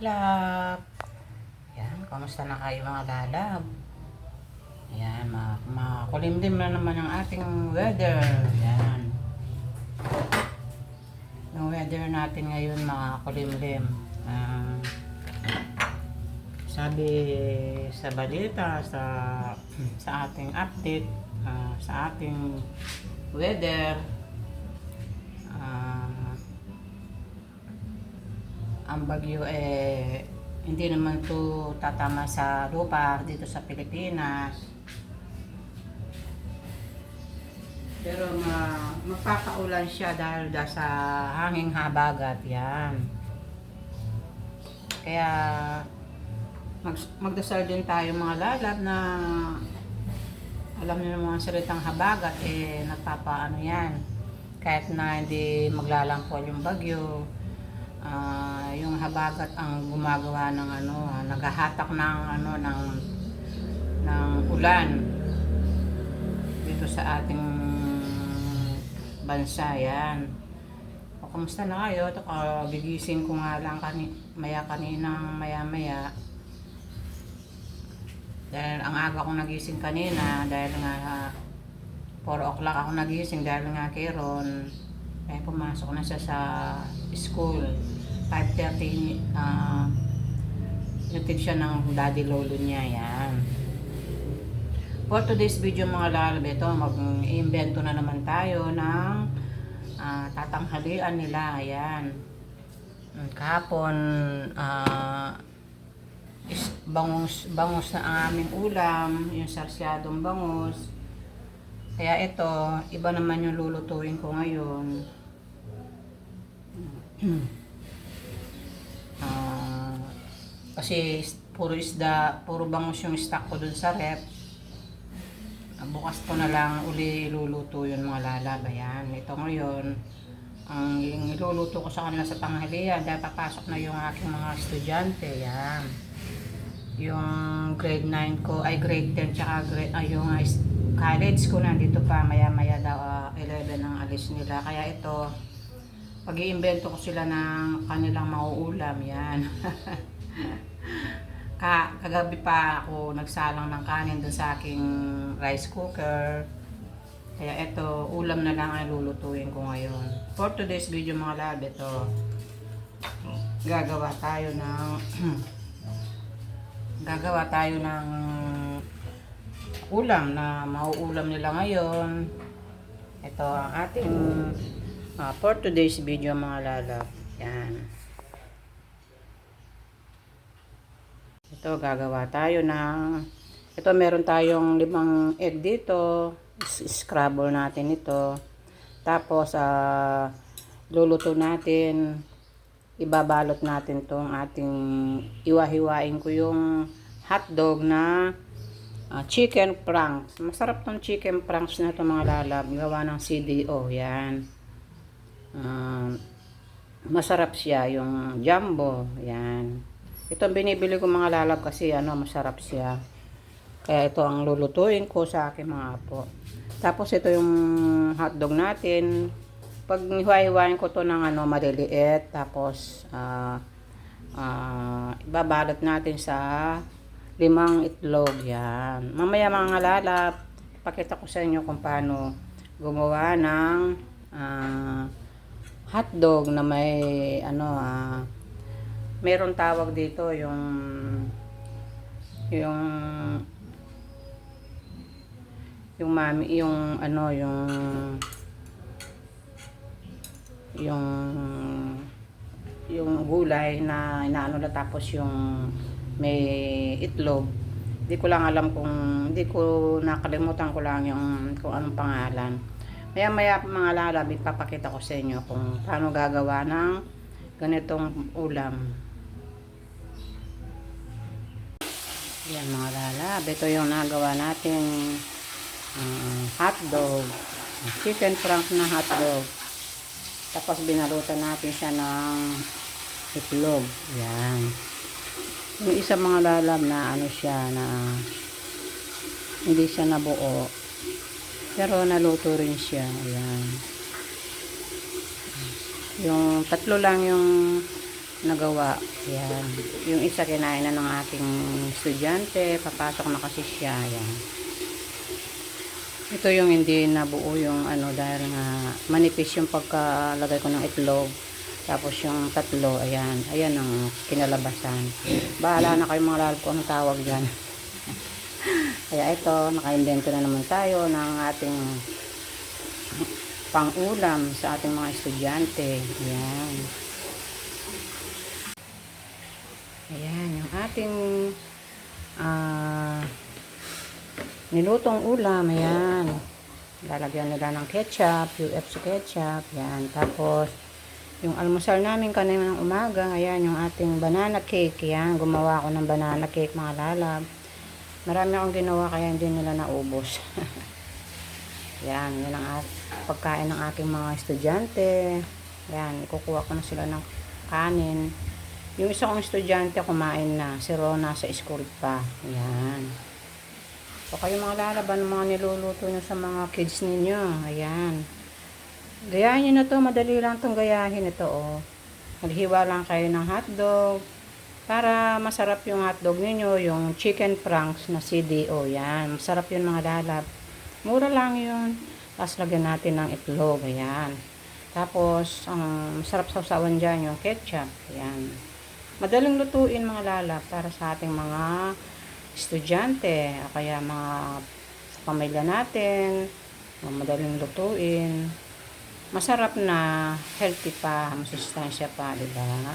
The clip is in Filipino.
lalab. Yan, kamusta na kayo mga lalab? Yan, makulimlim na naman ang ating weather. Yan. Yung weather natin ngayon mga kulimlim. Sabi sa balita, sa ating update, sa ating weather, ang bagyo hindi naman to tatama sa lupa dito sa Pilipinas, pero magpapaulan siya dahil sa hanging habagat. Yan, kaya magdasal din tayo mga lalab na alam niyo naman ang salitang habagat nagpapaano yan, kahit na hindi maglalampol yung bagyo. Yung habagat ang gumagawa ng naghahatak ng ulan dito sa ating bansa. Yan. O, kamusta na kayo? Gigising ko nga lang kaninang maya dahil ang aga kong nagising kanina, dahil nga 4 o'clock ako nagising dahil nga Keron pumasok na siya sa school. 5:30 nutid siya ng daddy lolo niya. Yan. For today's video mga lalab, ito mag-iimbento na naman tayo ng tatanghalian nila. Ayan. Kahapon bangus na ang aming ulam, yung sarsyadong bangus. Kaya ito, iba naman yung lulutuin ko ngayon. Kasi puro isda, puro bangus yung stock ko dun sa rep. Bukas ko na lang uli iluluto yun mga lalab. Ayan, ito ngayon ang iluluto ko sa kanila sa tanghalian dahil papasok na yung aking mga estudyante. Yan, yung grade 9 ko, ay grade 10 tsaka yung college ko nandito pa, maya daw 11 ang alis nila. Kaya ito, pag-iimbento ko sila ng kanilang mauulam. Yan. Kagabi pa ako nagsalang ng kanin dun sa aking rice cooker. Kaya ito, ulam na lang ang lulutuin ko ngayon. For today's video mga lab, ito gagawa tayo ng ulam na mauulam nila ngayon. Ito ang ating for today's video mga lalab. Yan. Ito gagawa tayo ng meron tayong 5 egg dito. Scrabble natin ito. Tapos luluto natin, ibabalot natin tong ating iwahiwain ko yung hotdog na chicken franks. Masarap tong chicken franks na ito mga lalab, gawa ng CDO. Yan. Masarap siya, yung jumbo. Yan. Ito binibili ko mga lalab kasi masarap siya. Kaya ito ang lulutuin ko sa aking mga apo. Tapos ito yung hotdog natin. Pag hiwa-hiwain ko to ng maliliit, tapos ibabalot natin sa 5 itlog. Yan. Mamaya mga lalab, pakita ko sa inyo kung paano gumawa ng hotdog na may meron tawag dito yung gulay na inaano na, tapos yung may itlog. Hindi ko lang alam hindi ko nakalimutan ko lang yung kung anong pangalan. Maya mga lalab, ipapakita ko sa inyo kung paano gagawa ng ganitong ulam. Yan mga lalab, ito yung nagawa natin hotdog, chicken frank na hotdog. Tapos binalutan natin siya ng itlog. Yan. Yung isa mga lalab na siya na hindi siya nabuo, pero naluto rin siya. Ayan. Yung tatlo lang yung nagawa. Yan. Yung isa kinain na ng aking estudyante. Papasok na kasi siya. Yan. Ito yung hindi nabuo yung ano dahil nga manipis yung pagkalagay ko ng itlog. Tapos yung tatlo, ayan. Ayan ang kinalabasan. Bahala na kayo mga lalab kung anong tawag dyan. Kaya ito, naka-invento na naman tayo ng ating pang-ulam sa ating mga estudyante. Ayan. Ayan, yung ating nilutong ulam. Ayan. Lalagyan nila ng ketchup, UFC ketchup. Ayan. Tapos, yung almusal namin kanina ng umaga, ayan, yung ating banana cake. Ayan, gumawa ako ng banana cake, mga lalab. Marami akong ginawa kaya hindi nila naubos. Yan, yan ang pagkain ng aking mga estudyante. Yan, ikukuha ko na sila ng kanin. Yung isa kong estudyante kumain na, si Rona sa school pa. Yan. So kayo mga lalaban, mga niluluto nyo sa mga kids ninyo. Ayan. Gayahin nyo na to, madali lang itong gayahin ito, oh. Maghiwa lang kayo ng hotdog. Para masarap yung hotdog ninyo, yung chicken franks na CDO, yan. Masarap yun mga lalab. Mura lang yun. Tapos lagyan natin ng itlog, ayan. Tapos, ang masarap sausawan dyan yung ketchup, ayan. Madaling lutuin mga lalab para sa ating mga estudyante, o kaya mga pamilya natin, madaling lutuin. Masarap na, healthy pa, masustansya pa, diba?